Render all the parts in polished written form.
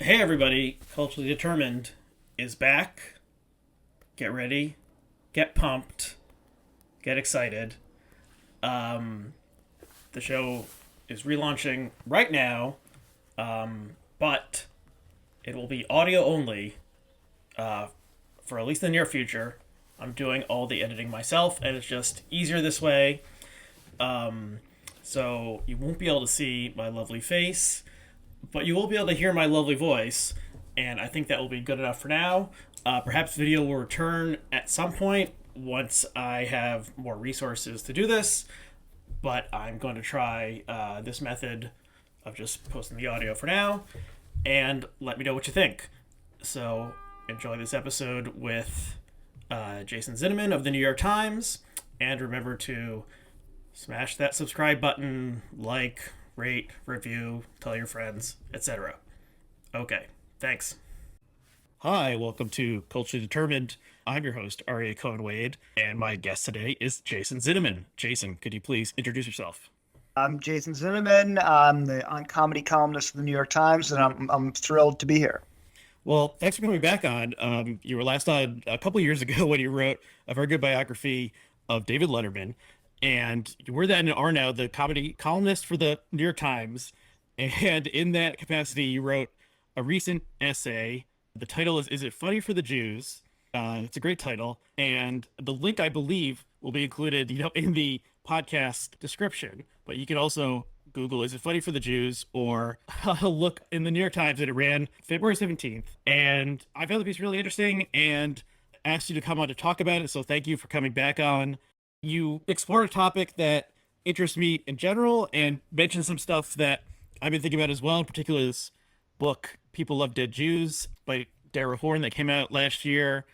Hey everybody, Culturally Determined is back. Get ready, get pumped, get excited. Um, the show is relaunching right now, but it will be audio only for at least the near future. I'm doing all the editing myself, and it's just easier this way. So you won't be able to see my lovely face, but you will be able to hear my lovely voice, and I think that will be good enough for now. Perhaps video will return at some point once I have more resources to do this, but I'm going to try this method of just posting the audio for now, and let me know what you think. So enjoy this episode with Jason Zinoman of the New York Times, and remember to smash that subscribe button, like, rate, review, tell your friends, etc. Okay, thanks. Hi, welcome to Culturally Determined. I'm your host, Aryeh Cohen-Wade, and my guest today is Jason Zinoman. Jason, could you please introduce yourself? I'm Jason Zinoman. I'm the comedy columnist for the New York Times, and I'm thrilled to be here. Well, thanks for coming back on. You were last on a couple years ago when you wrote a very good biography of David Letterman, and you were then and are now the comedy columnist for the New York Times. And in that capacity, you wrote a recent essay. The title is It Funny for the Jews?" It's a great title, and the link, I believe, will be included, in the podcast description. But you can also Google "Is it funny for the Jews?" or look in the New York Times, and it ran February 17th. And I found the piece really interesting and asked you to come on to talk about it. So thank you for coming back on. You explored a topic that interests me in general and mentioned some stuff that I've been thinking about as well, in particular this book, People Love Dead Jews by Dara Horn, that came out last year.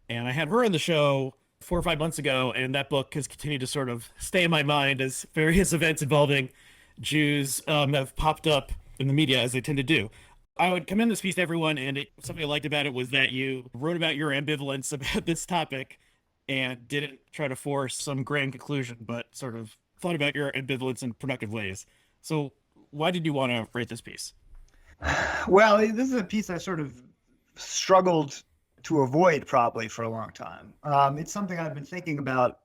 And I had her on the show 4 or 5 months ago, and that book has continued to sort of stay in my mind as various events involving Jews have popped up in the media, as they tend to do. I would commend this piece to everyone, and something I liked about it was that you wrote about your ambivalence about this topic and didn't try to force some grand conclusion, but sort of thought about your ambivalence in productive ways. So why did you want to write this piece? Well, this is a piece I sort of struggled to avoid probably for a long time. It's something I've been thinking about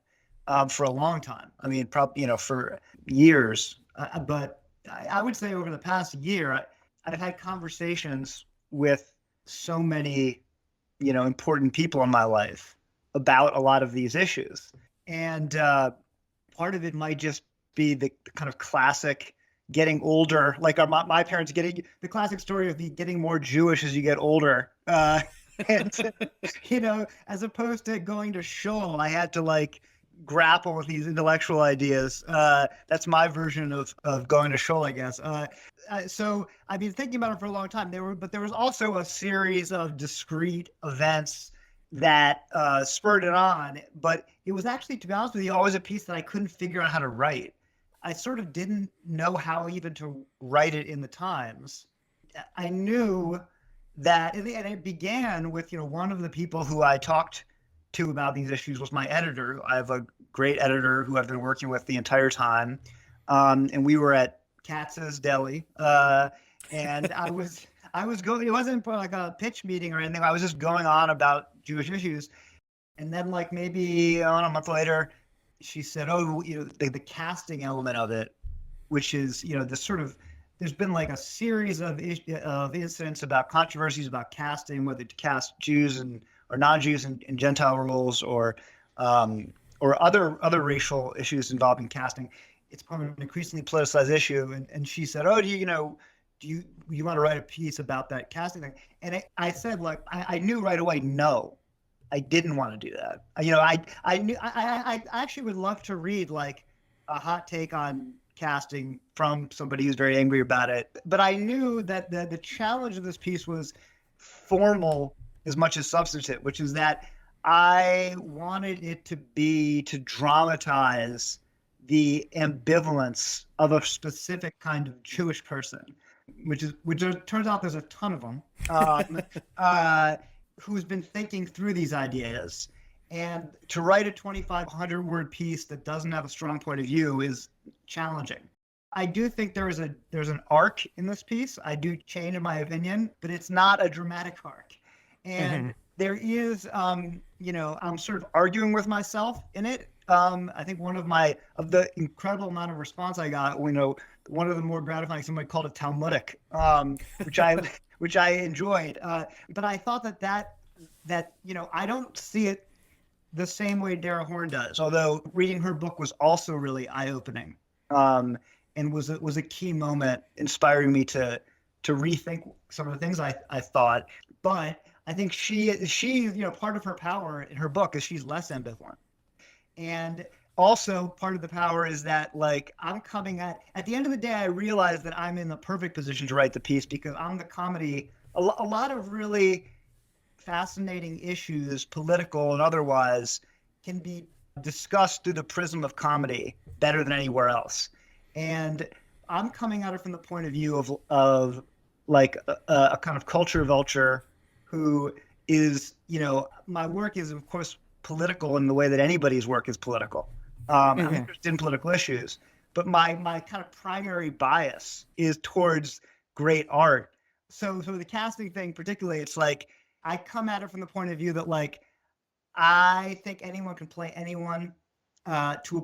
for a long time. I mean, probably for years. But I would say over the past year, I've had conversations with so many, important people in my life about a lot of these issues, and part of it might just be the kind of classic getting older, like my parents getting the classic story of the getting more Jewish as you get older. And as opposed to going to shul, I had to grapple with these intellectual ideas. That's my version of going to shul, I guess. So I've been thinking about it for a long time. But there was also a series of discrete events that spurred it on. But it was actually, to be honest with you, always a piece that I couldn't figure out how to write. I sort of didn't know how even to write it in the Times. I knew that, and it began with, one of the people who I talked to about these issues was my editor. I have a great editor who I've been working with the entire time. And we were at Katz's Deli. And I was going, it wasn't like a pitch meeting or anything. I was just going on about Jewish issues. And then maybe a month later, she said, "Oh, the casting element of it, which is, this sort of, there's been a series of incidents about controversies about casting, whether to cast Jews or non-Jews in Gentile roles or other racial issues involving casting. It's become an increasingly politicized issue." And she said, "Oh, do you want to write a piece about that casting thing?" And I said, I knew right away, no. I didn't want to do that. I knew I actually would love to read a hot take on casting from somebody who's very angry about it. But I knew that the challenge of this piece was formal as much as substantive, which is that I wanted it to dramatize the ambivalence of a specific kind of Jewish person, which turns out there's a ton of them. Who's been thinking through these ideas. And to write a 2,500 word piece that doesn't have a strong point of view is challenging. I do think there's an arc in this piece. I do change my opinion, but it's not a dramatic arc. And Hmm. there is, I'm sort of arguing with myself in it. I think of the incredible amount of response I got, one of the more gratifying, somebody called it Talmudic, which I which I enjoyed. But I thought that I don't see it the same way Dara Horn does. Although reading her book was also really eye opening, and was a key moment, inspiring me to rethink some of the things I thought. But I think part of her power in her book is she's less ambivalent, and also part of the power is that like I'm coming at the end of the day, I realize that I'm in the perfect position to write the piece because I'm the comedy. A lot of really fascinating issues, political and otherwise, can be discussed through the prism of comedy better than anywhere else. And I'm coming at it from the point of view of like a kind of culture vulture who is, my work is of course political in the way that anybody's work is political. I'm Hmm. interested in political issues, but my kind of primary bias is towards great art. So the casting thing particularly, it's like I come at it from the point of view that like I think anyone can play anyone to a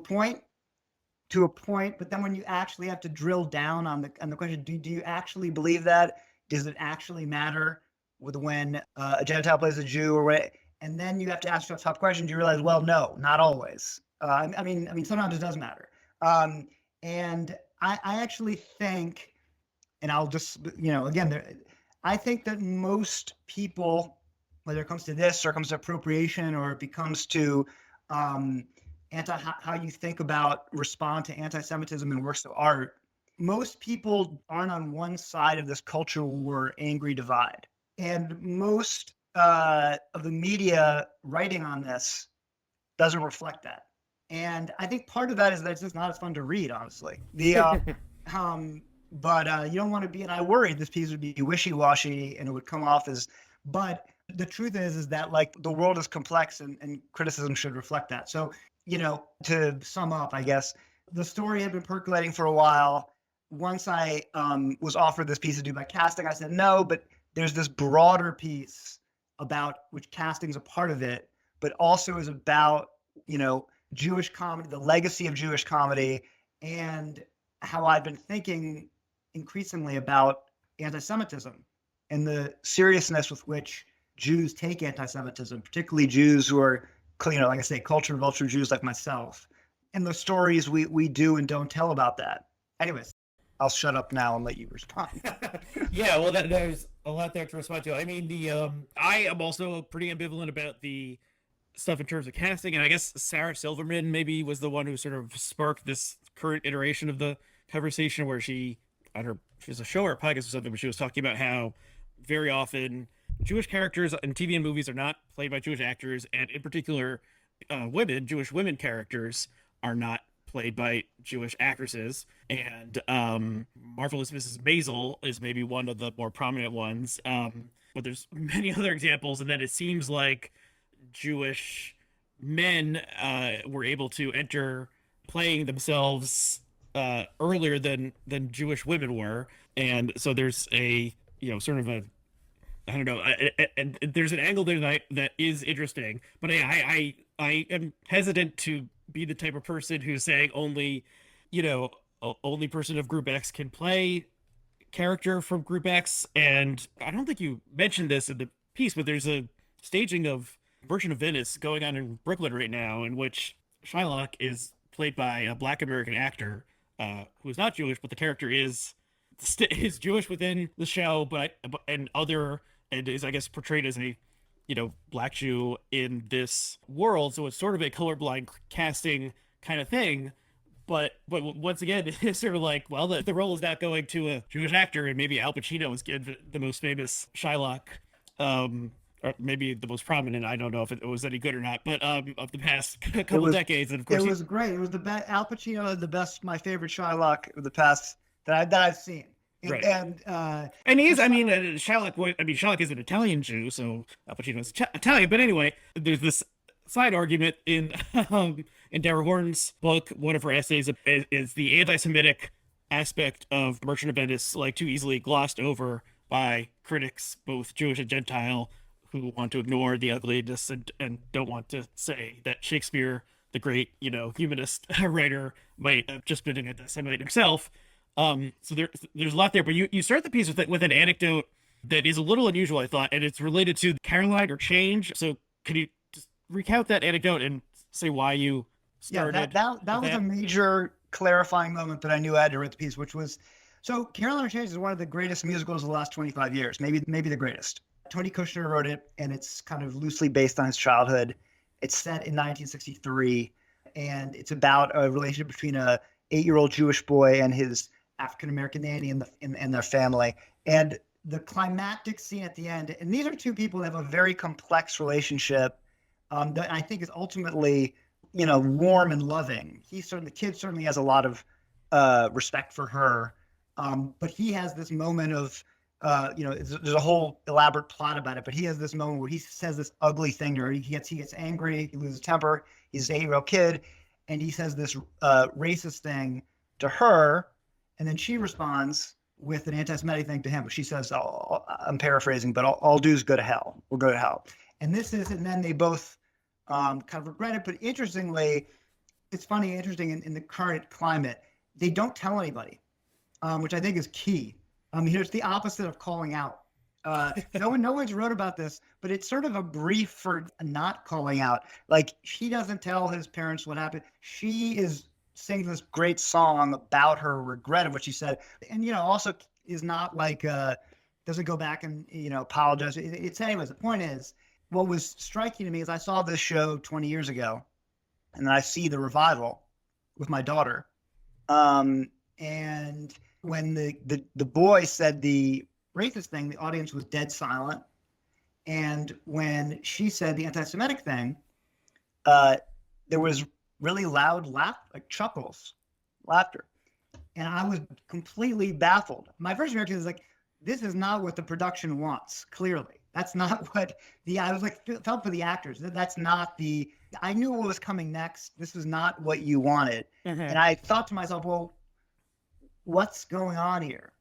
point, but then when you actually have to drill down on the question, do you actually believe that? Does it actually matter with when a Gentile plays a Jew or what? And then you have to ask yourself tough questions. You realize, well, no, not always. I mean, sometimes it does matter. Um, and I actually think, and I'll just, again, I think that most people, whether it comes to this or it comes to appropriation or it becomes to um, how you think about respond to anti-Semitism in works of art, most people aren't on one side of this cultural war angry divide, and most of the media writing on this doesn't reflect that. And I think part of that is that it's just not as fun to read, honestly. Um, but you don't want to be, and I worried this piece would be wishy-washy and it would come off as, but the truth is that like the world is complex and criticism should reflect that. So, to sum up, I guess the story had been percolating for a while. Once I was offered this piece to do by casting, I said no, but there's this broader piece about which casting's a part of it, but also is about, Jewish comedy, the legacy of Jewish comedy, and how I've been thinking increasingly about anti-Semitism and the seriousness with which Jews take anti-Semitism, particularly Jews who are, like I say, culture vulture Jews like myself, and the stories we do and don't tell about that. Anyways, I'll shut up now and let you respond. Yeah, well, there's a lot there to respond to. I mean, I am also pretty ambivalent about the stuff in terms of casting, and I guess Sarah Silverman maybe was the one who sort of sparked this current iteration of the conversation where I don't know, she was a show or a podcast or something, but she was talking about how very often Jewish characters in TV and movies are not played by Jewish actors, and in particular, Jewish women characters are not played by Jewish actresses. And Marvelous Mrs. Maisel is maybe one of the more prominent ones. But there's many other examples, and then it seems like Jewish men were able to enter playing themselves earlier than Jewish women were, and so there's a sort of a I don't know, and there's an angle there that is interesting, but I am hesitant to be the type of person who's saying only, only person of Group X can play character from Group X, and I don't think you mentioned this in the piece, but there's a staging of Merchant of Venice going on in Brooklyn right now, in which Shylock is played by a Black American actor who is not Jewish, but the character is Jewish within the show, and is I guess portrayed as a Black Jew in this world. So it's sort of a colorblind casting kind of thing. But once again, it's sort of like, well, the role is not going to a Jewish actor, and maybe Al Pacino was given the most famous Shylock, or maybe the most prominent. I don't know if it was any good or not, but of the past It couple was decades, and of it course, was great. It was the best. Al Pacino had the best, my favorite Shylock of the past that I've seen. right. And And he's, I mean, Shylock is an Italian Jew, so Al Pacino's Italian. But anyway, there's this side argument in Dara Horn's book. One of her essays is the anti-Semitic aspect of Merchant of Venice like too easily glossed over by critics, both Jewish and Gentile, who want to ignore the ugliness and don't want to say that Shakespeare, the great, humanist writer, might have just been an anti-Semite himself. So there's a lot there, but you start the piece with an anecdote that is a little unusual, I thought, and it's related to Caroline or change. So can you just recount that anecdote and say why you Yeah, started that with was a that? major clarifying moment that I knew I had to write the piece, which was so Carolina Change is one of the greatest musicals of the last 25 years, maybe the greatest. Tony Kushner wrote it, and it's kind of loosely based on his childhood. It's set in 1963, and it's about a relationship between a 8-year-old Jewish boy and his African American nanny and their family. And the climactic scene at the end, and these are two people that have a very complex relationship that I think is ultimately warm and loving. The kid certainly has a lot of respect for her, but he has this moment of, there's a whole elaborate plot about it, but he has this moment where he says this ugly thing to her. He gets angry, he loses temper. He's an 8-year-old kid, and he says this racist thing to her, and then she responds with an anti-Semitic thing to him. She says, I'm paraphrasing, but all Jews go to hell. We'll go to hell. And then they both kind of regret it. But interestingly, it's funny, interesting in the current climate, they don't tell anybody, which I think is key. It's the opposite of calling out. No one's wrote about this, but it's sort of a brief for not calling out. Like, he doesn't tell his parents what happened. She sings this great song about her regret of what she said, and also is not like doesn't go back and apologize. It's anyways. The point is, what was striking to me is I saw this show 20 years ago, and then I see the revival with my daughter. And when the boy said the racist thing, the audience was dead silent. And when she said the anti-Semitic thing, there was really loud chuckles, laughter. And I was completely baffled. My first reaction is like, this is not what the production wants, clearly. That's not what I was like, felt for the actors. That's not I knew what was coming next. This was not what you wanted. Mm-hmm. And I thought to myself, well, what's going on here?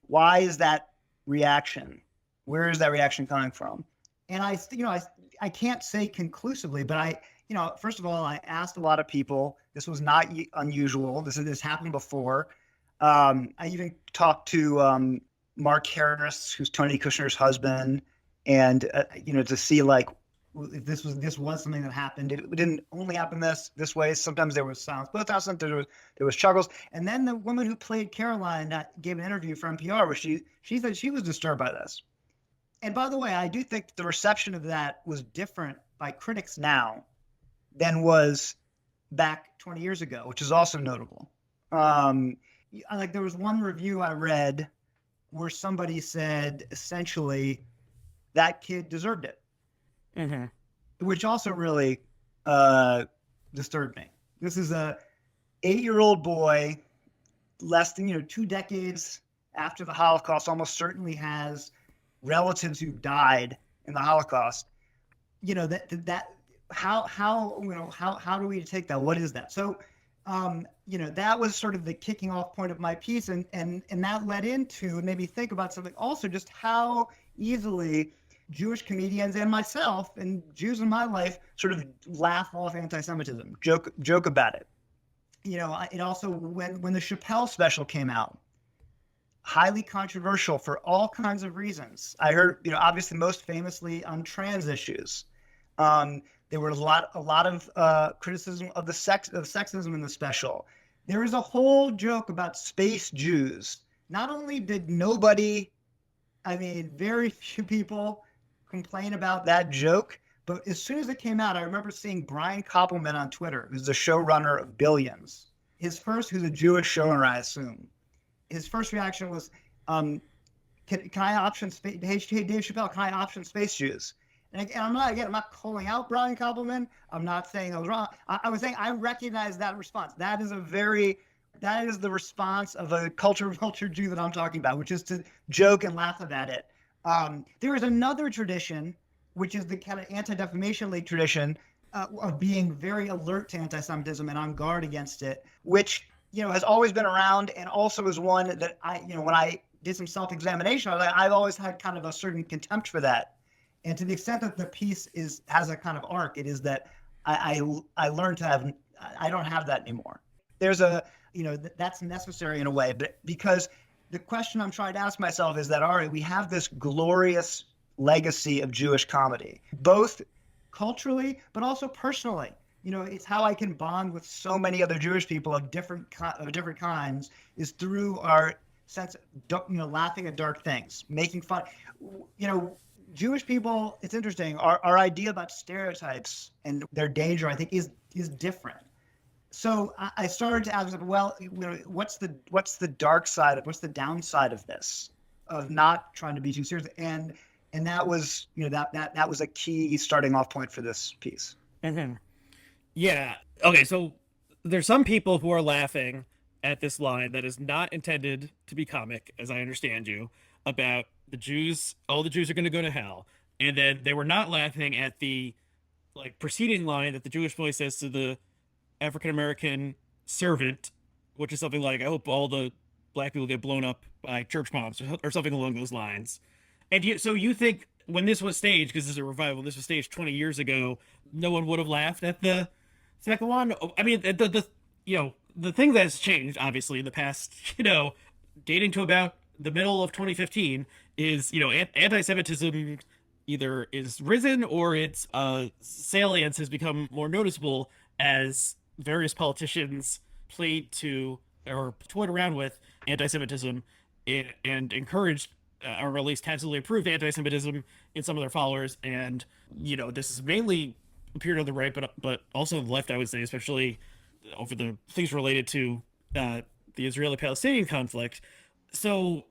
Why is that reaction? Where is that reaction coming from? And I can't say conclusively, but first of all, I asked a lot of people. This was not unusual. This happened before. I even talked to Mark Harris, who's Tony Kushner's husband, and to see like if this was something that happened. It didn't only happen this way. Sometimes there was silence, both times there was chuckles. And then the woman who played Caroline gave an interview for NPR where she said she was disturbed by this. And by the way, I do think the reception of that was different by critics now than was back 20 years ago, which is also notable. Like, there was one review I read where somebody said essentially that kid deserved it, Mm-hmm. which also really disturbed me. This is a 8-year-old boy, less than 2 decades after the Holocaust, almost certainly has relatives who died in the Holocaust. How do we take that? What is that? So that was sort of the kicking off point of my piece, and that led into, and made me think about something also, just how easily Jewish comedians and myself and Jews in my life sort of laugh off anti-Semitism, joke about it. It also, when the Chappelle special came out, highly controversial for all kinds of reasons. I heard, obviously most famously on trans issues. There was a lot of criticism of sexism in the special. There was a whole joke about space Jews. Not only did very few people complain about that joke, but as soon as it came out, I remember seeing Brian Koppelman on Twitter, who's the showrunner of Billions. Who's a Jewish showrunner, I assume. His first reaction was, can I option space? Hey, Dave Chappelle, can I option space Jews? And I'm not calling out Brian Koppelman. I'm not saying I was wrong. I was saying I recognize that response. That is the response of a culture Jew that I'm talking about, which is to joke and laugh about it. There is another tradition, which is the kind of Anti-Defamation League tradition of being very alert to anti-Semitism and on guard against it, which has always been around, and also is one that when I did some self-examination, I've always had kind of a certain contempt for that. And to the extent that the piece has a kind of arc, it is that I learned to have, I don't have that anymore. There's that's necessary in a way, but because the question I'm trying to ask myself is that, all right, we have this glorious legacy of Jewish comedy, both culturally, but also personally. It's how I can bond with so many other Jewish people of different kinds is through our sense of, laughing at dark things, making fun. Jewish people, it's interesting. Our idea about stereotypes and their danger, I think, is different. So I started to ask, well, what's the dark side what's the downside of this, of not trying to be too serious? And that was, that was a key starting off point for this piece. Mm-hmm. Yeah. Okay. So there's some people who are laughing at this line that is not intended to be comic, as I understand you, about the Jews. All the Jews are going to go to hell, and then they were not laughing at the preceding line that the Jewish boy says to the African American servant, which is something like, "I hope all the black people get blown up by church bombs," or something along those lines. And so you think when this was staged, because this is a revival, this was staged 20 years ago, no one would have laughed at the second one? I mean, the thing that's changed, obviously, in the past, dating to about the middle of 2015, is, anti-Semitism either is risen or its salience has become more noticeable as various politicians played to or toyed around with anti-Semitism and encouraged or at least tacitly approved anti-Semitism in some of their followers. And this is mainly appeared on the right, but also on the left, I would say, especially over the things related to the Israeli-Palestinian conflict. So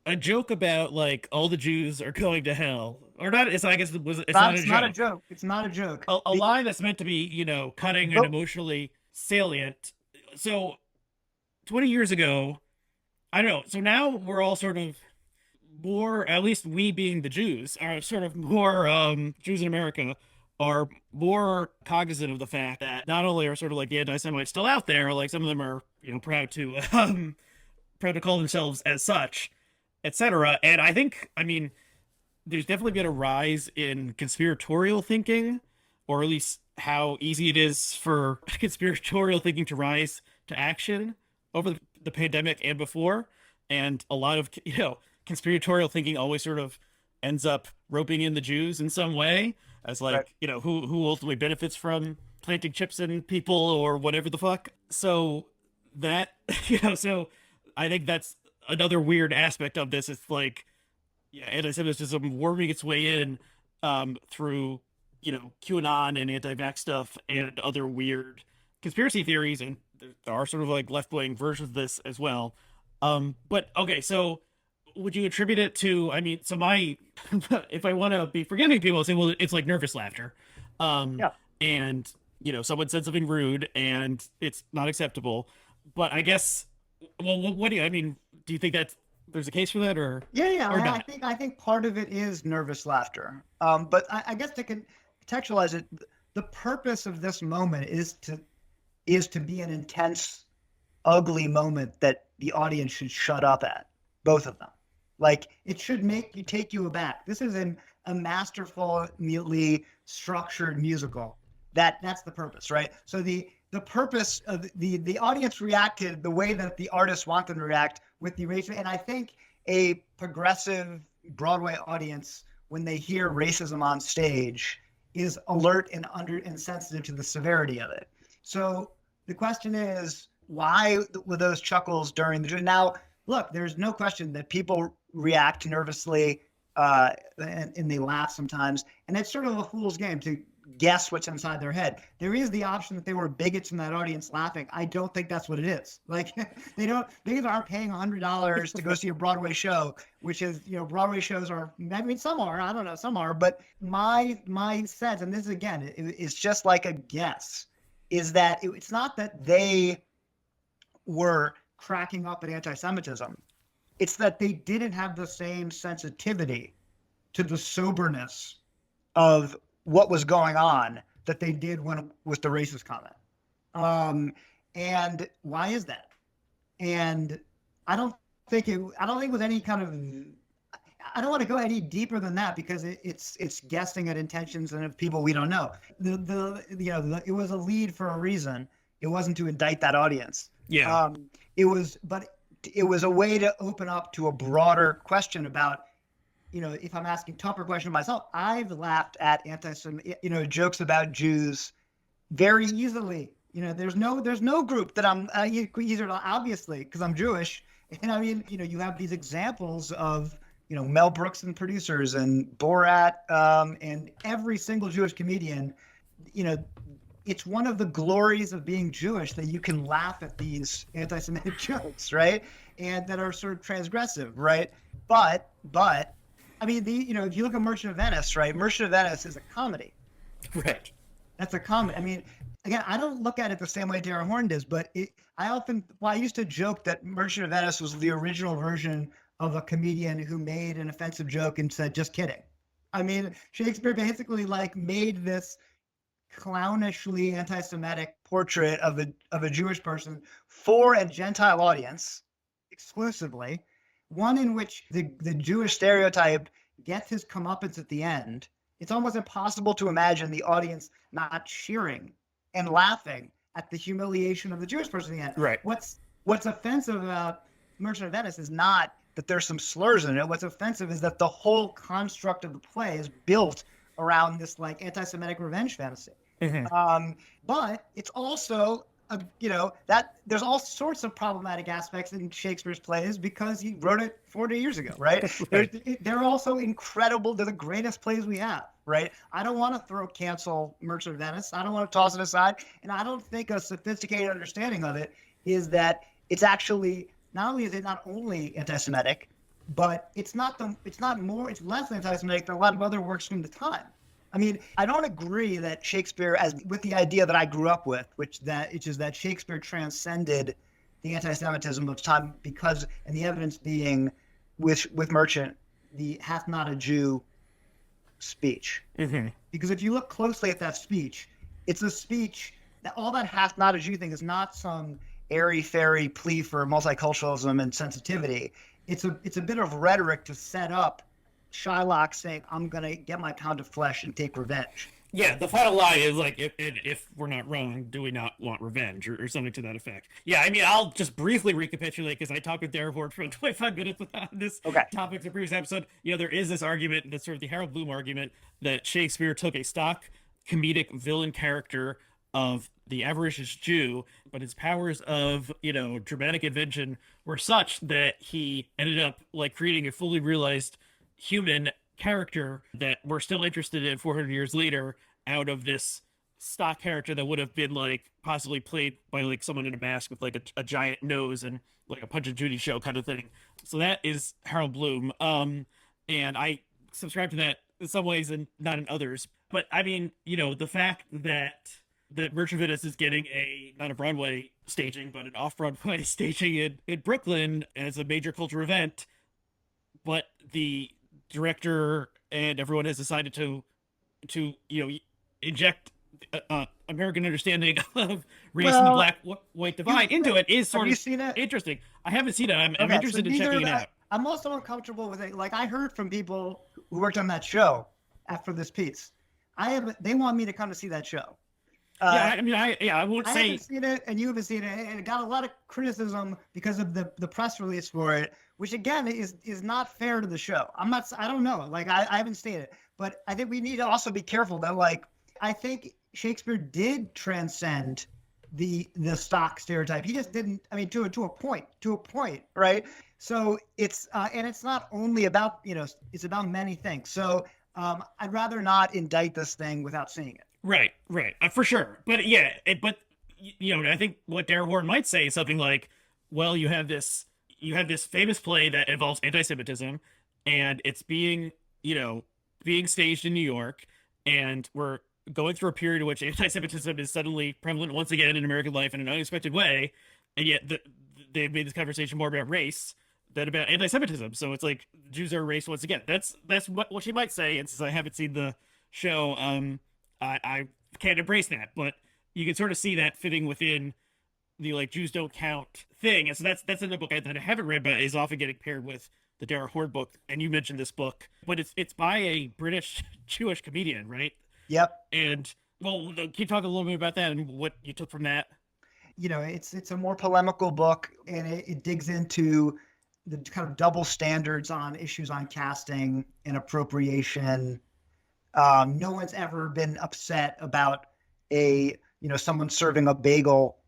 a joke about all the Jews are going to hell, or not? I guess it's not a joke. Not a joke. It's not a joke. A line that's meant to be cutting and emotionally salient. So 20 years ago, I don't know. So now we're all sort of more, at least we being the Jews, are sort of more Jews in America are more cognizant of the fact that not only are sort of the anti-Semites still out there, some of them are proud to call themselves as such, etc. And I mean, there's definitely been a rise in conspiratorial thinking, or at least how easy it is for conspiratorial thinking to rise to action over the pandemic and before. And a lot of conspiratorial thinking always sort of ends up roping in the Jews in some way as right. Who ultimately benefits from planting chips in people or whatever the fuck. So that so I think that's another weird aspect of this. It's anti-Semitism worming its way in through QAnon and anti-vax stuff and other weird conspiracy theories, and there are sort of left-wing versions of this as well. But okay, so would you attribute it to, so my, if I want to be forgiving people, I'll say, well, it's nervous laughter. Yeah. And, someone said something rude and it's not acceptable. But I guess, well, what do you think that there's a case for that or? Yeah. Or not? I think part of it is nervous laughter. But I guess to contextualize it, the purpose of this moment is to be an intense, ugly moment that the audience should shut up at, both of them. It should take you aback. This is a masterfully structured musical. That's the purpose, right? So the purpose of the audience reacted the way that the artists want them to react with the racism. And I think a progressive Broadway audience, when they hear racism on stage, is alert and sensitive to the severity of it. So the question is, why were those chuckles during the now? Look, there's no question that people react nervously and they laugh sometimes. And it's sort of a fool's game to guess what's inside their head. There is the option that they were bigots in that audience laughing. I don't think that's what it is. They aren't paying $100 to go see a Broadway show, which is, Broadway shows are, some are, I don't know, some are, but my sense, and this is again, it's just like a guess, is that it's not that they were cracking up at anti-Semitism. It's that they didn't have the same sensitivity to the soberness of what was going on that they did with the racist comment. And why is that? And I don't I don't think with any kind of, I don't want to go any deeper than that because it's guessing at intentions and of people we don't know. It was a lead for a reason. It wasn't to indict that audience. Yeah. It was, but it was a way to open up to a broader question about, if I'm asking tougher question myself, I've laughed at jokes about Jews very easily. There's no group that I'm easier to, obviously, because I'm Jewish. And I mean, you have these examples of, Mel Brooks and producers and Borat, and every single Jewish comedian, you know, it's one of the glories of being Jewish that you can laugh at these anti-Semitic jokes, right? And that are sort of transgressive, right? But I mean, if you look at Merchant of Venice, right? Merchant of Venice is a comedy. Right. That's a comedy. I mean, again, I don't look at it the same way Darren Horn does, but I used to joke that Merchant of Venice was the original version of a comedian who made an offensive joke and said, just kidding. I mean, Shakespeare basically like made this clownishly anti-Semitic portrait of a Jewish person for a Gentile audience exclusively, one in which the Jewish stereotype gets his comeuppance at the end. It's almost impossible to imagine the audience not cheering and laughing at the humiliation of the Jewish person at the end. Right. What's offensive about Merchant of Venice is not that there's some slurs in it. What's offensive is that the whole construct of the play is built around this like anti-Semitic revenge fantasy. But it's also that there's all sorts of problematic aspects in Shakespeare's plays because he wrote it 40 years ago, right? They're also incredible. They're the greatest plays we have, right? I don't want to cancel Merchant of Venice. I don't want to toss it aside. And I don't think a sophisticated understanding of it is that it's actually, not only is it not only anti-Semitic, but it's less anti-Semitic than a lot of other works from the time. I mean, I don't agree that Shakespeare, as with the idea that I grew up with, which is that Shakespeare transcended the anti-Semitism of time because, and the evidence being with Merchant, the "hath not a Jew" speech. Because if you look closely at that speech, it's a speech that all that "hath not a Jew" thing is not some airy-fairy plea for multiculturalism and sensitivity. It's a bit of rhetoric to set up Shylock saying, "I'm gonna get my pound of flesh and take revenge." Yeah, the final line is like, if we're not wrong, do we not want revenge, or something to that effect. Yeah, I mean, I'll just briefly recapitulate because I talked with Darren Ford for 25 minutes on this topic the previous episode. There is this argument, that's sort of the Harold Bloom argument, that Shakespeare took a stock comedic villain character of the avaricious Jew, but his powers of, dramatic invention were such that he ended up like creating a fully realized human character that we're still interested in 400 years later out of this stock character that would have been like possibly played by like someone in a mask with like a giant nose and like a Punch and Judy show kind of thing. So that is Harold Bloom. And I subscribe to that in some ways and not in others. But I mean, the fact that Merchant of Venice is getting not a Broadway staging, but an off-Broadway staging in Brooklyn as a major cultural event, but the director and everyone has decided to inject American understanding of race and the black-white divide into it is sort of interesting. I haven't seen it. I'm interested in checking it out. I'm also uncomfortable with it. Like I heard from people who worked on that show after this piece. They want me to come to see that show. I won't say. I haven't seen it, and you haven't seen it, and it got a lot of criticism because of the press release for it, which again is not fair to the show. I don't know. Like I haven't seen it, but I think we need to also be careful that like I think Shakespeare did transcend the stock stereotype. He just didn't. I mean, to a point, right? So it's and it's not only about it's about many things. So I'd rather not indict this thing without seeing it. Right, for sure. But yeah, I think what Darren Warren might say is something like, well, you have this famous play that involves anti-Semitism, and it's being staged in New York, and we're going through a period in which anti-Semitism is suddenly prevalent once again in American life in an unexpected way, and yet they've made this conversation more about race than about anti-Semitism. So it's like Jews are a race once again. That's what she might say, and since I haven't seen the show, I can't embrace that, but you can sort of see that fitting within the like Jews don't count thing. And so that's another book that I haven't read, but is often getting paired with the Dara Horn book. And you mentioned this book, but it's by a British Jewish comedian, right? Yep. And well, can you talk a little bit about that and what you took from that? It's a more polemical book, and it digs into the kind of double standards on issues on casting and appropriation. No one's ever been upset about someone serving a bagel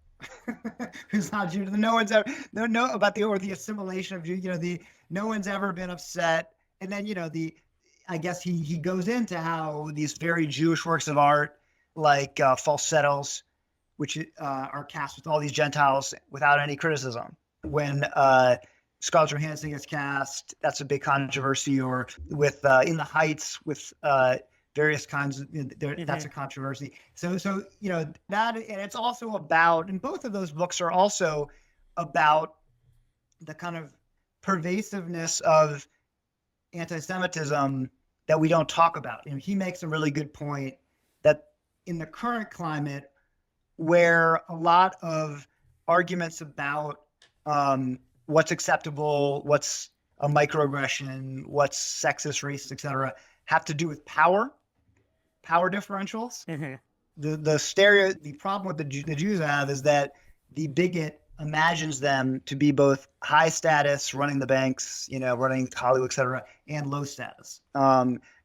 who's not Jewish. No one's ever no about the assimilation of Jew. No one's ever been upset. And then I guess he goes into how these very Jewish works of art like falsettos, which are cast with all these Gentiles without any criticism. When Scarlett Johansson gets cast, that's a big controversy. Or with In the Heights, with various kinds of that's a controversy. So that, and it's also about, and both of those books are also about the kind of pervasiveness of anti-Semitism that we don't talk about. And he makes a really good point that in the current climate, where a lot of arguments about what's acceptable, what's a microaggression, what's sexist, racist, etc., have to do with power differentials. The problem with the Jews have is that the bigot imagines them to be both high status, running the banks, running Hollywood, etc., and low status,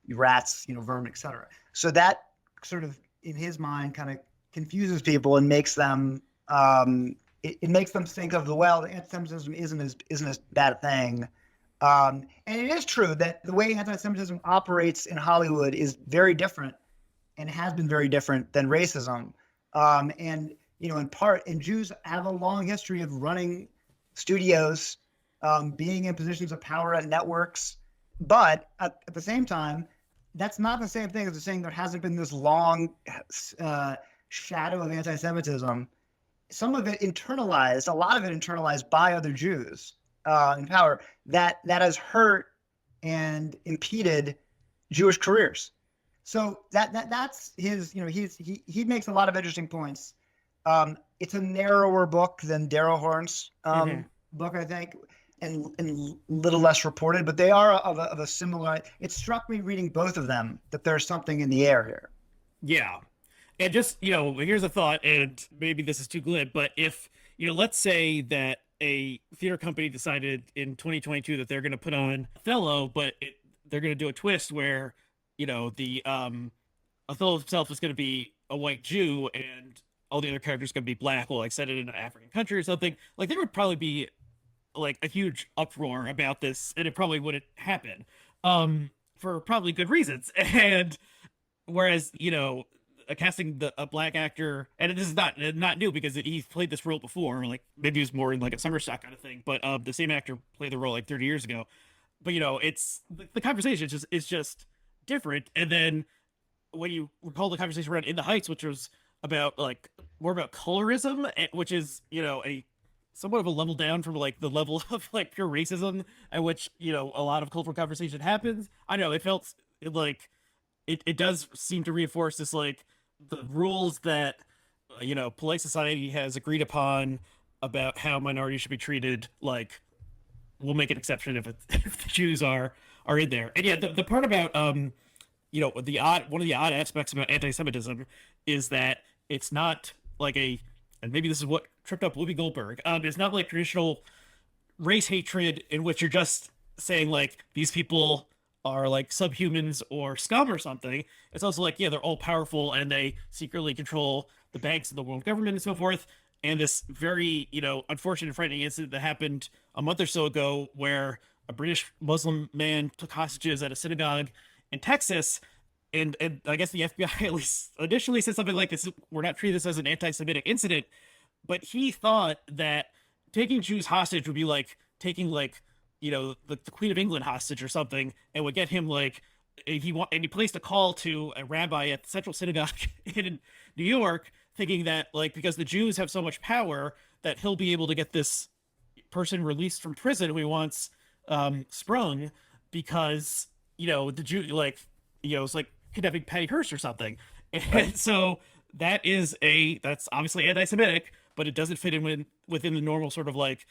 rats, vermin, etc. So that sort of, in his mind, kind of confuses people and makes them it makes them think of anti-Semitism isn't as bad a thing. And it is true that the way anti-Semitism operates in Hollywood is very different and has been very different than racism. And in part, and Jews have a long history of running studios, being in positions of power at networks. But at the same time, that's not the same thing as saying there hasn't been this long shadow of anti-Semitism. Some of it internalized, a lot of it internalized by other Jews in power, that has hurt and impeded Jewish careers. So that's his. He makes a lot of interesting points. It's a narrower book than Darrell Horn's book, I think, and little less reported, but they are of a similar. It struck me reading both of them that there's something in the air here. Yeah. And just, here's a thought, and maybe this is too glib, but if, let's say that a theater company decided in 2022 that they're going to put on Othello, but they're going to do a twist where, the Othello himself is going to be a white Jew and all the other characters going to be black, well, like set it in an African country or something, like there would probably be like a huge uproar about this, and it probably wouldn't happen, for probably good reasons. And whereas, casting a black actor, and this is not new because he's played this role before, like maybe he was more in like a summer stock kind of thing, but the same actor played the role like 30 years ago. But it's the conversation is just different. And then when you recall the conversation around In the Heights, which was about like more about colorism, which is a somewhat of a level down from like the level of like pure racism at which a lot of cultural conversation happens. I know it felt like it does seem to reinforce this like the rules that polite society has agreed upon about how minorities should be treated, like we'll make an exception if if the Jews are in there. And yeah, the part about one of the odd aspects about anti-Semitism is that it's not like and maybe this is what tripped up Whoopi Goldberg. It's not like traditional race hatred in which you're just saying like these people are like subhumans or scum or something. It's also like, yeah, they're all powerful and they secretly control the banks and the world government and so forth. And this very, unfortunate, frightening incident that happened a month or so ago where a British Muslim man took hostages at a synagogue in Texas. And I guess the FBI at least initially said something like this: we're not treating this as an anti-Semitic incident. But he thought that taking Jews hostage would be like taking like, the Queen of England hostage or something, and would get him like and he placed a call to a rabbi at the Central Synagogue in New York, thinking that like because the Jews have so much power that he'll be able to get this person released from prison who he wants sprung because the Jew it's like kidnapping Patty Hearst or something, and Right. so that's obviously anti-Semitic. but it doesn't fit in within the normal sort of like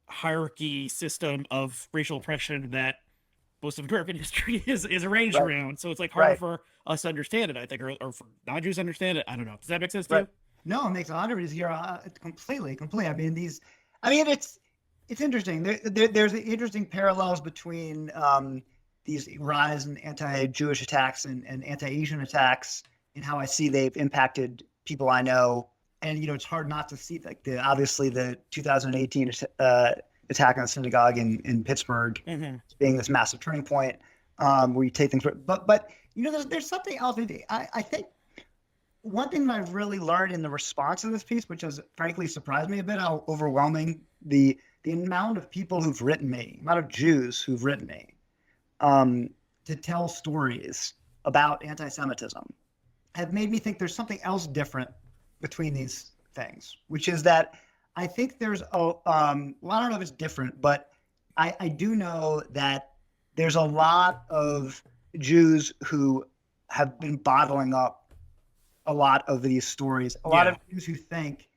hierarchy system of racial oppression that most of American history is arranged Right. around. So it's like harder Right. for us to understand it, I think, or for non-Jews to understand it. I don't know. Does that make sense to Right. you? No, it makes 100 you're completely, completely. I mean, it's interesting. There's interesting parallels between these rise in anti-Jewish attacks and anti-Asian attacks, and how I see they've impacted people I know. And it's hard not to see like obviously the 2018 attack on the synagogue in Pittsburgh Mm-hmm. being this massive turning point, where you take things. But there's something else. I think one thing that I've really learned in the response to this piece, which has frankly surprised me a bit, how overwhelming the amount of people who've written me, amount of Jews who've written me, um, to tell stories about anti-Semitism, have made me think there's something else different between these things, which is that I think there's well, I don't know if it's different, but I do know that there's a lot of Jews who have been bottling up a lot of these stories. A lot Yeah. of Jews who think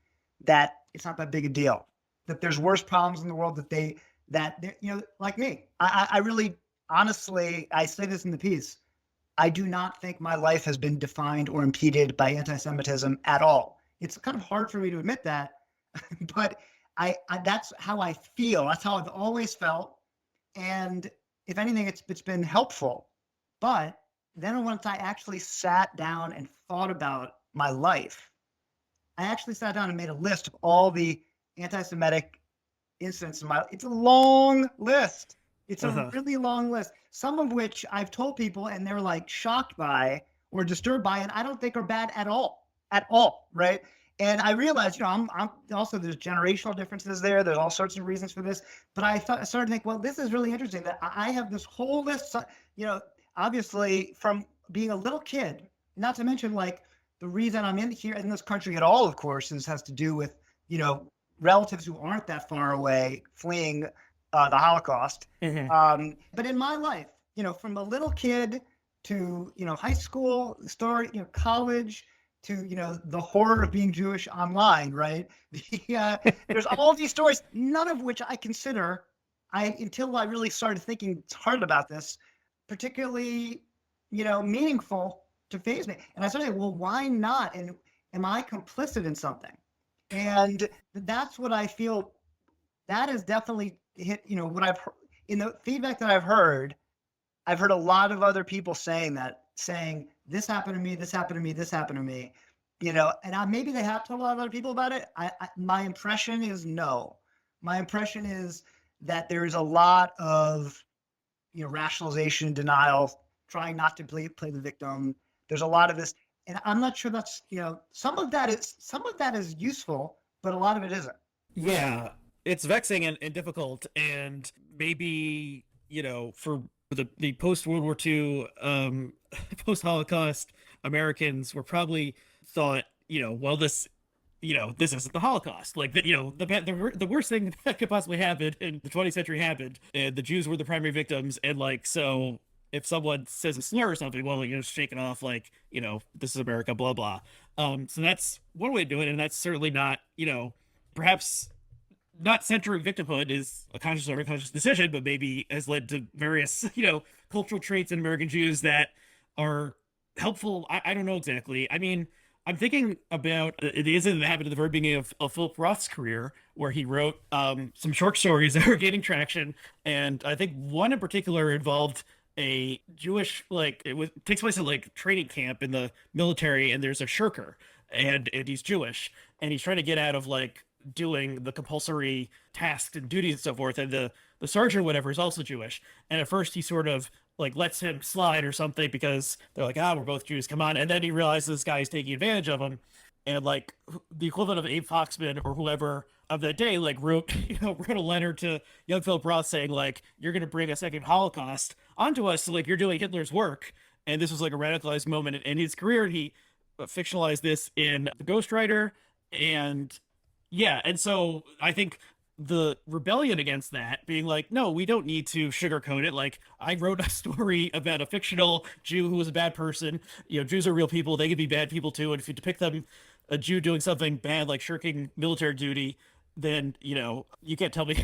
that it's not that big a deal, that there's worse problems in the world, like me. I really, honestly, I say this in the piece. I do not think my life has been defined or impeded by anti-Semitism at all. It's kind of hard for me to admit that, but I that's how I feel. That's how I've always felt. And if anything, it's been helpful. But then once I actually sat down and thought about my life, I actually sat down and made a list of all the anti-Semitic incidents in my life. It's a long list. It's a Uh-huh. really long list. Some of which I've told people and they're like shocked by or disturbed by, and I don't think are bad at all, right? And I realized, I'm also there's generational differences there. There's all sorts of reasons for this. But I started to think, well, this is really interesting that I have this whole list, obviously from being a little kid, not to mention like the reason I'm in here in this country at all, of course, has to do with, relatives who aren't that far away fleeing the Holocaust. Mm-hmm. But in my life, from a little kid to, high school, story, college, to, the horror of being Jewish online, right? There's all these stories, none of which I consider, until I really started thinking hard about this, particularly, meaningful to phase me. And I started, well, why not? And am I complicit in something? And that's what I feel. That has definitely hit, what I've heard in the feedback that I've heard a lot of other people saying this happened to me, this happened to me, this happened to me, and maybe they have told a lot of other people about it. My impression is no. My impression is that there's a lot of, rationalization, denial, trying not to play the victim. There's a lot of this, and I'm not sure that's, some of that is useful, but a lot of it isn't. Yeah, it's vexing and difficult, and maybe for the post World War II, post Holocaust Americans were probably thought, well, this isn't the Holocaust. Like that, the worst thing that could possibly happen in the 20th century happened, and the Jews were the primary victims, and like so. If someone says a slur or something, well, shake it off like, this is America, blah blah. So that's one way to do it, and that's certainly not, perhaps not centering victimhood is a conscious or unconscious decision, but maybe has led to various, cultural traits in American Jews that are helpful. I don't know exactly. I mean, I'm thinking about the incident that happened at the very beginning of Philip Roth's career, where he wrote some short stories that were gaining traction, and I think one in particular involved a Jewish, like takes place at like training camp in the military, and there's a shirker, and he's Jewish, and he's trying to get out of like doing the compulsory tasks and duties and so forth, and the sergeant or whatever is also Jewish, and at first he sort of like lets him slide or something because they're like, we're both Jews, come on, and then he realizes this guy is taking advantage of him, and like the equivalent of Abe Foxman or whoever of that day like wrote wrote a letter to young Philip Roth saying like, you're gonna bring a second Holocaust onto us, so like you're doing Hitler's work. And this was like a radicalized moment in his career, and he fictionalized this in The Ghostwriter. And yeah, and so I think the rebellion against that being like, no, we don't need to sugarcoat it. Like, I wrote a story about a fictional Jew who was a bad person. Jews are real people, they could be bad people too, and if you depict them a Jew doing something bad like shirking military duty, then you can't tell me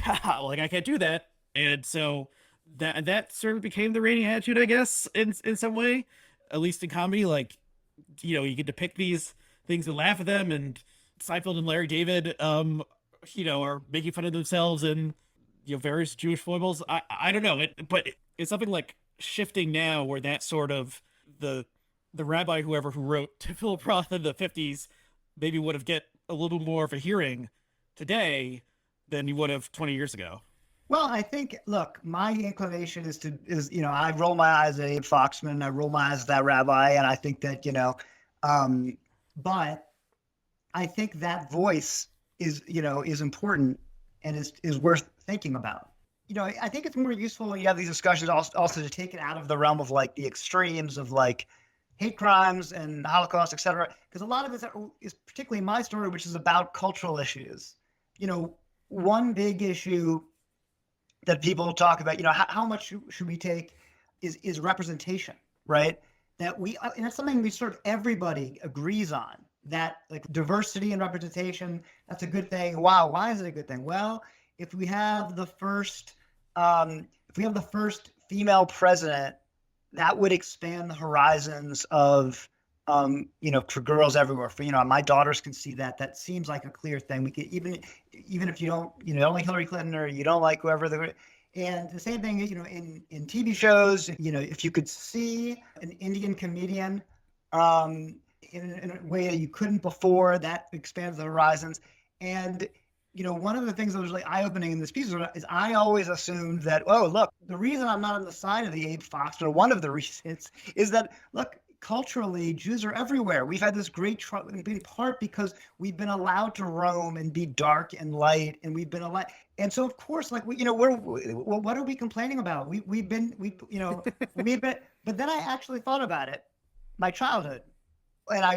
like I can't do that. And so that sort of became the reigning attitude, I guess, in some way, at least in comedy. Like you get to pick these things and laugh at them, and Seinfeld and Larry David, are making fun of themselves and various Jewish foibles. I don't know, but it's something like shifting now, where that sort of the rabbi whoever who wrote to Philip Roth in the 50s maybe would have get a little more of a hearing today than you would have 20 years ago. Well, I think, look, my inclination I roll my eyes at Abe Foxman, I roll my eyes at that rabbi, and I think that, but I think that voice is important and is worth thinking about. I think it's more useful when you have these discussions also to take it out of the realm of like the extremes of like hate crimes and Holocaust, et cetera, because a lot of it is particularly my story, which is about cultural issues. One big issue that people talk about, how much should we take is representation, right? And that's something we sort of everybody agrees on, that like diversity and representation, that's a good thing. Wow, why is it a good thing? Well, if we have the first female president, that would expand the horizons of for girls everywhere. For my daughters can see that. That seems like a clear thing. We could even if you don't like Hillary Clinton or you don't like whoever and the same thing, in TV shows, if you could see an Indian comedian in a way that you couldn't before, that expands the horizons. And one of the things that was really eye-opening in this piece is I always assumed that, oh, look, the reason I'm not on the side of the Abe Fox, or one of the reasons, is that, look, culturally, Jews are everywhere. We've had this great in part because we've been allowed to roam and be dark and light, and we've been allowed. And so, of course, like what are we complaining about? We've been. But then I actually thought about it, my childhood, and I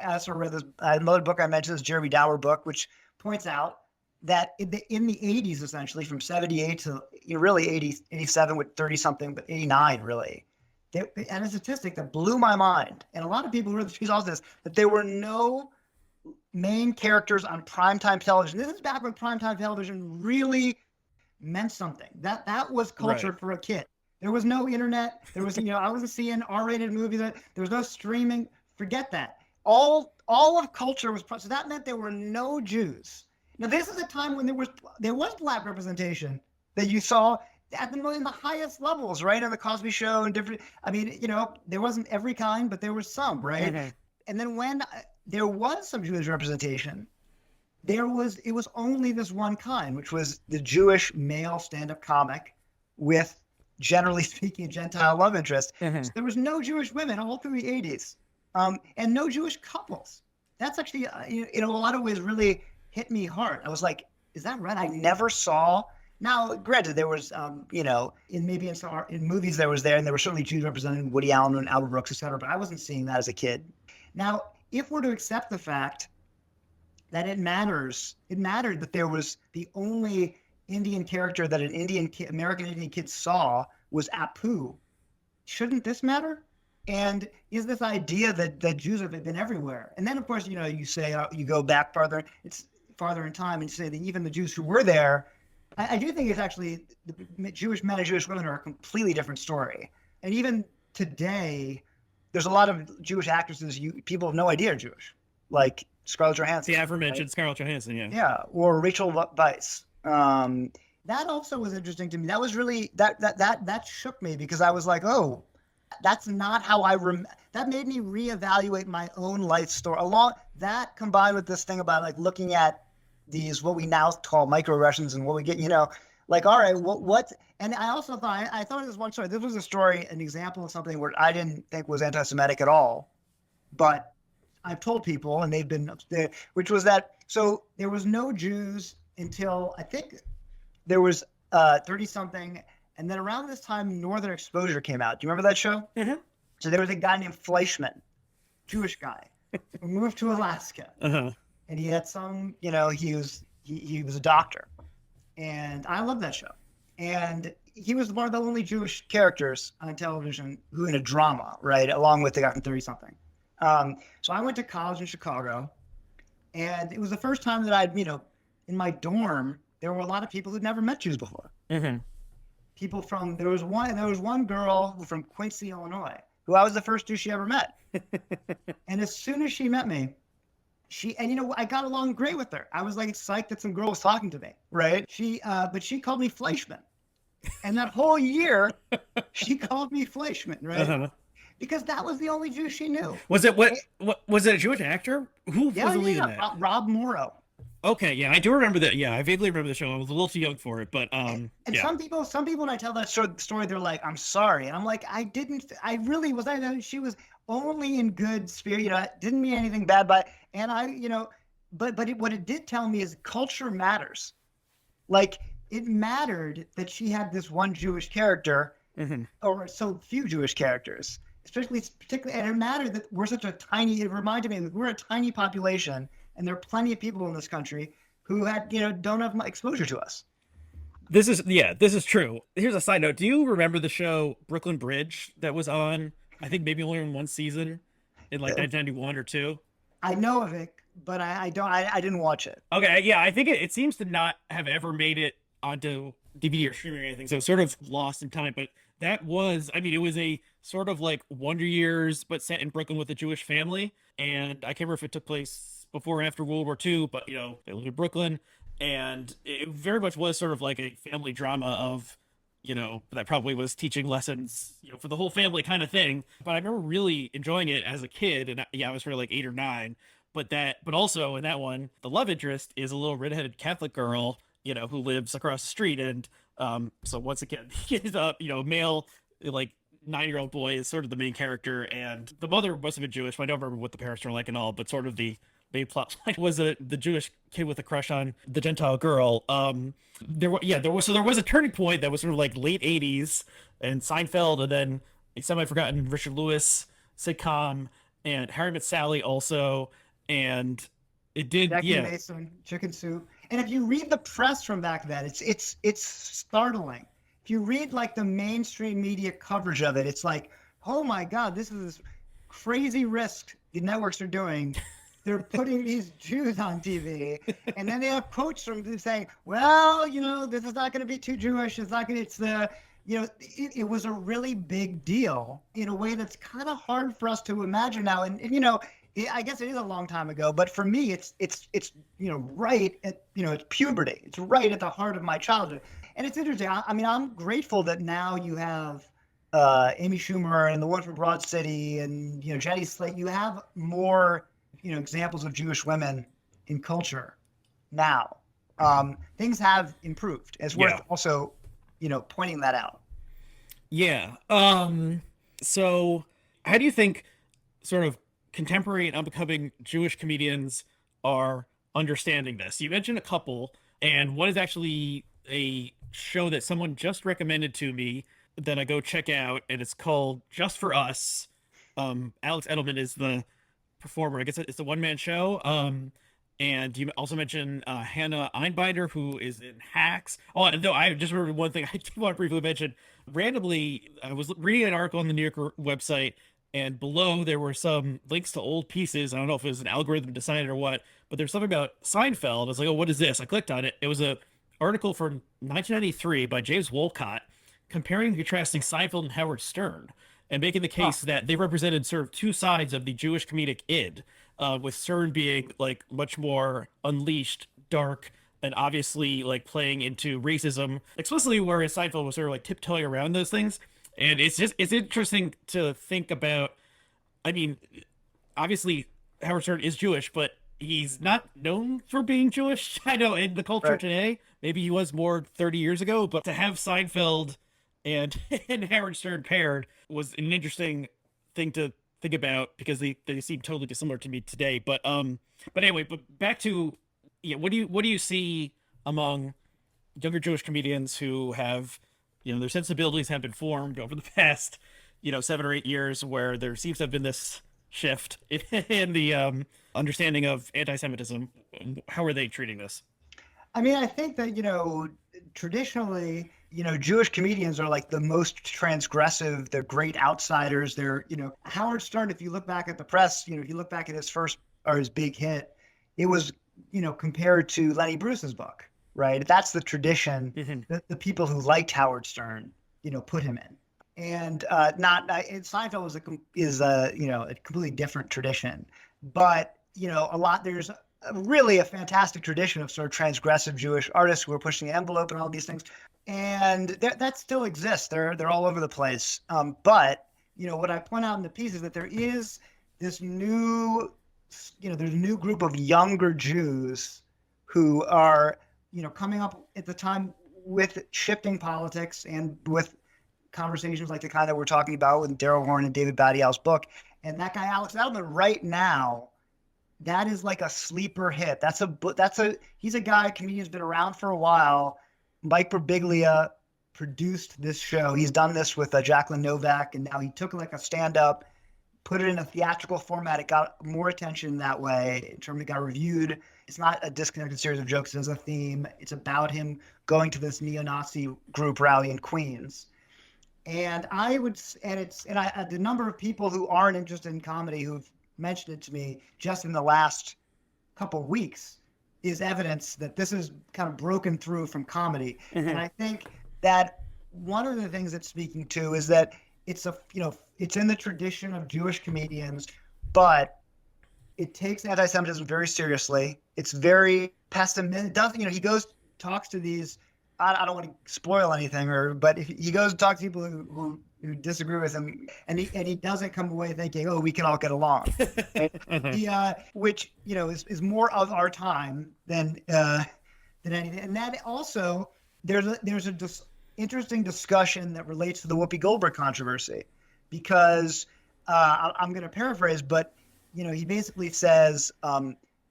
also read this another book I mentioned, this Jeremy Dower book, which points out that in the 80s, essentially from 78 to really 80, 87 with 30 something, but 89 really. And a statistic that blew my mind, and a lot of people who read the piece also this, that there were no main characters on primetime television. This is back when primetime television really meant something. That was culture for a kid. There was no internet. There was, I wasn't seeing R-rated movies. There was no streaming. Forget that. All of culture was, so that meant there were no Jews. Now, this is a time when there was Black representation that you saw in the highest levels, right? On the Cosby Show and different, there wasn't every kind, but there was some, right? Mm-hmm. And then when there was some Jewish representation, it was only this one kind, which was the Jewish male stand-up comic with, generally speaking, Gentile love interest. Mm-hmm. So there was no Jewish women all through the 80s, and no Jewish couples. That's actually, in a lot of ways, really hit me hard. I was like, is that right? I never saw. Now, granted, there was, in movies there was and there were certainly Jews represented, Woody Allen and Albert Brooks, et cetera, but I wasn't seeing that as a kid. Now, if we're to accept the fact that it mattered that there was the only Indian character that an American Indian kid saw was Apu, shouldn't this matter? And is this idea that Jews have been everywhere? And then, of course, you say, you go back farther, it's farther in time, and you say that even the Jews who were there, I do think it's actually the Jewish men and Jewish women are a completely different story. And even today, there's a lot of Jewish actresses people have no idea are Jewish, like Scarlett Johansson. The aforementioned Scarlett Johansson, yeah. Yeah, or Rachel Weisz. That also was interesting to me. That was really that shook me, because I was like, oh, that's not how that made me reevaluate my own life story. That combined with this thing about like looking at these, what we now call microaggressions, and what we get, like, all right, what? And I also thought, I thought of this one story. This was a story, an example of something where I didn't think was anti-Semitic at all, but I've told people, and they've been there, which was that, so there was no Jews until, I think there was 30 something. And then around this time, Northern Exposure came out. Do you remember that show? Mm-hmm. So there was a guy named Fleischman, Jewish guy, who moved to Alaska. Uh-huh. And he had some, he was a doctor. And I love that show. And he was one of the only Jewish characters on television who in a drama, right? Along with the guy from 30 something. So I went to college in Chicago, and it was the first time that I'd, in my dorm, there were a lot of people who'd never met Jews before. Hmm. People from there was one girl from Quincy, Illinois, who I was the first Jew she ever met. And as soon as she met me, I got along great with her. I was like psyched that some girl was talking to me, right? But she called me Fleischman, and that whole year, she called me Fleischman, right? Uh-huh. Because that was the only Jew she knew. Was it what was it a Jewish actor? Who Yeah, was the yeah, lead in yeah. that? Rob Morrow. Okay, yeah, I do remember that. Yeah, I vaguely remember the show. I was a little too young for it, but And yeah. some people, when I tell that story, they're like, "I'm sorry," and I'm like, I really was. She was only in good spirit. It didn't mean anything bad, and what it did tell me is culture matters. Like it mattered that she had this one Jewish character, Hmm. or so few Jewish characters, particularly, and it mattered that we're such a tiny. It reminded me that we're a tiny population, and there are plenty of people in this country who don't have much exposure to us. This is true. Here's a side note. Do you remember the show Brooklyn Bridge that was on? I think maybe only in one season in like Uh, 1991 or two. I know of it, but I don't. I didn't watch it. Okay, yeah, I think it seems to not have ever made it onto DVD or streaming or anything, so it's sort of lost in time. But that was, I mean, it was a sort of like Wonder Years, but set in Brooklyn with a Jewish family. And I can't remember if it took place before or after World War II, but they lived in Brooklyn, and it very much was sort of like a family drama of, that probably was teaching lessons, for the whole family kind of thing. But I remember really enjoying it as a kid, and yeah, I was probably like 8 or 9, but also in that one, the love interest is a little redheaded Catholic girl, who lives across the street, and so once again, he's a male like 9-year-old boy is sort of the main character, and the mother must have been Jewish. But I don't remember what the parents were like and all, but sort of the main plot line was the Jewish kid with a crush on the Gentile girl. There was a turning point that was sort of like late '80s and Seinfeld, and then a semi-forgotten Richard Lewis sitcom, and Harry Met Sally also, and it did, Jackie yeah. Mason, Chicken Soup, and if you read the press from back then, it's startling. If you read like the mainstream media coverage of it, it's like, oh my God, this is crazy risk the networks are doing. They're putting these Jews on TV, and then they have quotes from them saying, "Well, this is not going to be too Jewish. It's not going to. It's the, it was a really big deal in a way that's kind of hard for us to imagine now." And I guess it is a long time ago, but for me, it's right at it's puberty. It's right at the heart of my childhood, and it's interesting. I mean, I'm grateful that now you have Amy Schumer and the one from Broad City, and Jenny Slate. You have more examples of Jewish women in culture now. Things have improved. It's worth Yeah. also pointing that out. Yeah. So how do you think sort of contemporary and upcoming Jewish comedians are understanding this? You mentioned a couple, and one is actually a show that someone just recommended to me that I go check out, and it's called Just for Us. Alex Edelman is the performer. I guess it's a one-man show. And you also mentioned Hannah Einbinder, who is in Hacks. Oh, no, I just remembered one thing I did want to briefly mention. Randomly, I was reading an article on the New Yorker website, and below there were some links to old pieces. I don't know if it was an algorithm decided or what, but there's something about Seinfeld. I was like, oh, what is this? I clicked on it. It was a article from 1993 by James Wolcott comparing and contrasting Seinfeld and Howard Stern, and making the Huh. case that they represented sort of two sides of the Jewish comedic id, with Stern being like much more unleashed, dark, and obviously like playing into racism explicitly, whereas Seinfeld was sort of like tiptoeing around those things. And it's interesting to think about. I mean, obviously Howard Stern is Jewish, but he's not known for being Jewish. I know in the culture Right. today, maybe he was more 30 years ago, but to have Seinfeld and and Howard Stern paired was an interesting thing to think about because they seem totally dissimilar to me today. But anyway, but back to, yeah, what do you see among younger Jewish comedians who have, their sensibilities have been formed over the past, 7 or 8 years, where there seems to have been this shift in the understanding of anti-Semitism. How are they treating this? I mean, I think that traditionally Jewish comedians are like the most transgressive. They're great outsiders. Howard Stern, if you look back at the press, if you look back at his first or his big hit, it was, compared to Lenny Bruce's book, right? That's the tradition Mhm. that the people who liked Howard Stern, put him in. And Seinfeld is a completely different tradition, but there's really a fantastic tradition of sort of transgressive Jewish artists who are pushing the envelope and all these things, and that still exists. They're all over the place. But what I point out in the piece is that there is this new, there's a new group of younger Jews who are coming up at the time with shifting politics and with conversations like the kind that we're talking about with Daryl Horn and David Badial's book. And that guy Alex Edelman right now, that is like a sleeper hit. He's a guy, comedian's been around for a while. Mike Birbiglia produced this show. He's done this with Jacqueline Novak, and now he took like a stand-up, put it in a theatrical format. It got more attention that way. In terms, it got reviewed. It's not a disconnected series of jokes. There's a theme. It's about him going to this neo-Nazi group rally in Queens. And the number of people who aren't interested in comedy who've mentioned it to me just in the last couple of weeks is evidence that this is kind of broken through from comedy. Mhm. And I think that one of the things it's speaking to is that it's in the tradition of Jewish comedians, but it takes anti-Semitism very seriously. It's very pessimistic. He talks to these. I don't want to spoil anything, but if he goes and talks to people who disagree with him, and he doesn't come away thinking, oh, we can all get along, right? Which is more of our time than anything. And that also there's a interesting discussion that relates to the Whoopi Goldberg controversy, because I'm going to paraphrase, but he basically says,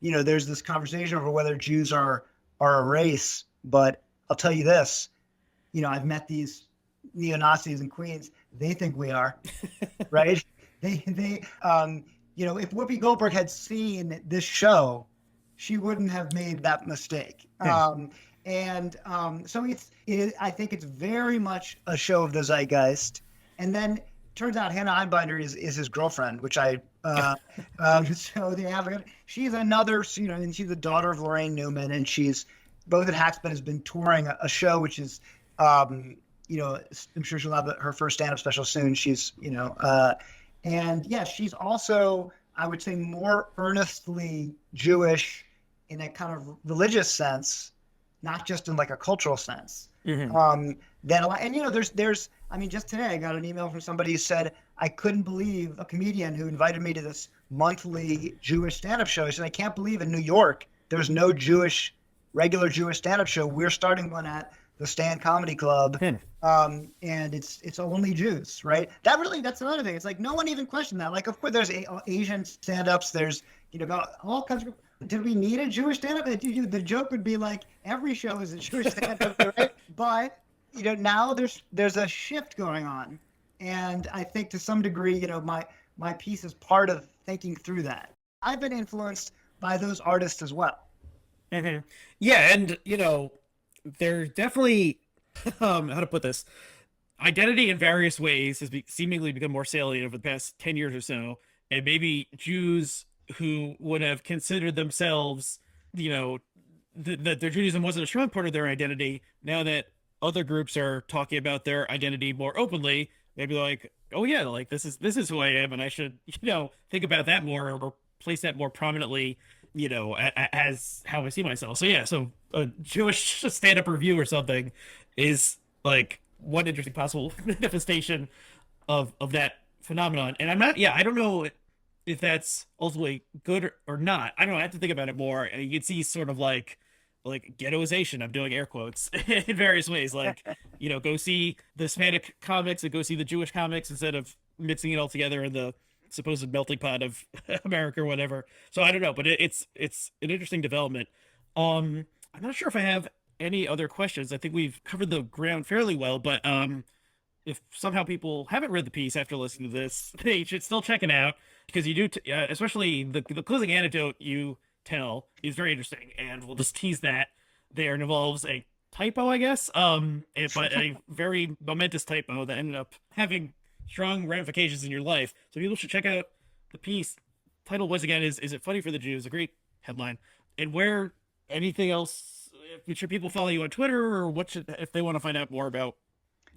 there's this conversation over whether Jews are a race, but I'll tell you this, I've met these neo-Nazis in Queens. They think we are, right? If Whoopi Goldberg had seen this show, she wouldn't have made that mistake. So I think it's very much a show of the zeitgeist. And then turns out Hannah Einbinder is his girlfriend, which so they have. She's another, and she's the daughter of Lorraine Newman, and she's both at Hackspin has been touring a show, which is, I'm sure she'll have her first stand-up special soon. She's, and yeah, she's also, I would say, more earnestly Jewish in a kind of religious sense, not just in like a cultural sense. Mm-hmm. Than a lot. And just today I got an email from somebody who said, I couldn't believe, a comedian who invited me to this monthly Jewish stand-up show. He said, I can't believe in New York there's no regular Jewish stand-up show. We're starting one at the Stand Comedy Club, and it's only Jews, right? That's another thing. It's like no one even questioned that. Like, of course, there's Asian stand-ups. There's all kinds of. Did we need a Jewish stand-up? The joke would be like every show is a Jewish stand-up, right? But now there's a shift going on, and I think to some degree, my piece is part of thinking through that. I've been influenced by those artists as well. Mm-hmm. Yeah, and there's definitely how to put this, identity in various ways has seemingly become more salient over the past 10 years or so, and maybe Jews who would have considered themselves, that their Judaism wasn't a strong part of their identity, now that other groups are talking about their identity more openly, maybe like, oh yeah, like this is who I am, and I should think about that more, or place that more prominently, as how I see myself. So yeah, so a Jewish stand-up review or something is like one interesting possible manifestation of that phenomenon. And I don't know if that's ultimately good or not. I don't know. I have to think about it more. And you can see sort of like ghettoization. I'm doing air quotes in various ways. Like, go see the Hispanic comics and go see the Jewish comics instead of mixing it all together in the supposed melting pot of America or whatever. So I don't know, but it's an interesting development. I'm not sure if I have any other questions. I think we've covered the ground fairly well, but if somehow people haven't read the piece after listening to this, they should still check it out, because you do, especially the closing anecdote you tell is very interesting, and we'll just tease that there. It involves a typo, I guess. But a very momentous typo that ended up having strong ramifications in your life. So people should check out the piece. Title was again is it funny for the Jews? A great headline. And where anything else? Should people follow you on Twitter, or what should if they want to find out more about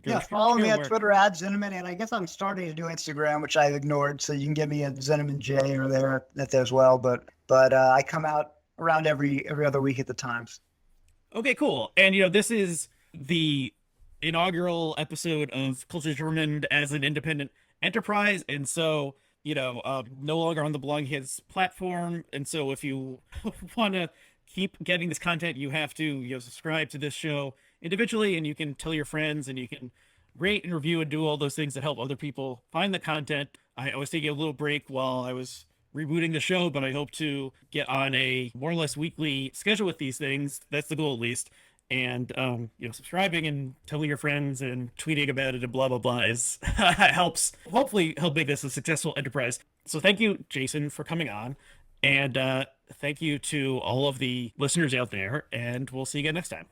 Yeah, your follow me on where? Twitter at Zinoman, and I guess I'm starting to do Instagram, which I've ignored. So you can get me at Zinoman J or there at there as well. But I come out around every other week at the Times. Okay, cool. And this is the inaugural episode of Culture Determined as an independent enterprise, and so no longer on the Belonging Kids platform. And so, if you want to keep getting this content, you have to subscribe to this show individually, and you can tell your friends, and you can rate and review and do all those things that help other people find the content. I was taking a little break while I was rebooting the show, but I hope to get on a more or less weekly schedule with these things. That's the goal, at least. And subscribing and telling your friends and tweeting about it and blah blah blah is helps hopefully help make this a successful enterprise. So thank you, Jason, for coming on, and thank you to all of the listeners out there. And we'll see you again next time.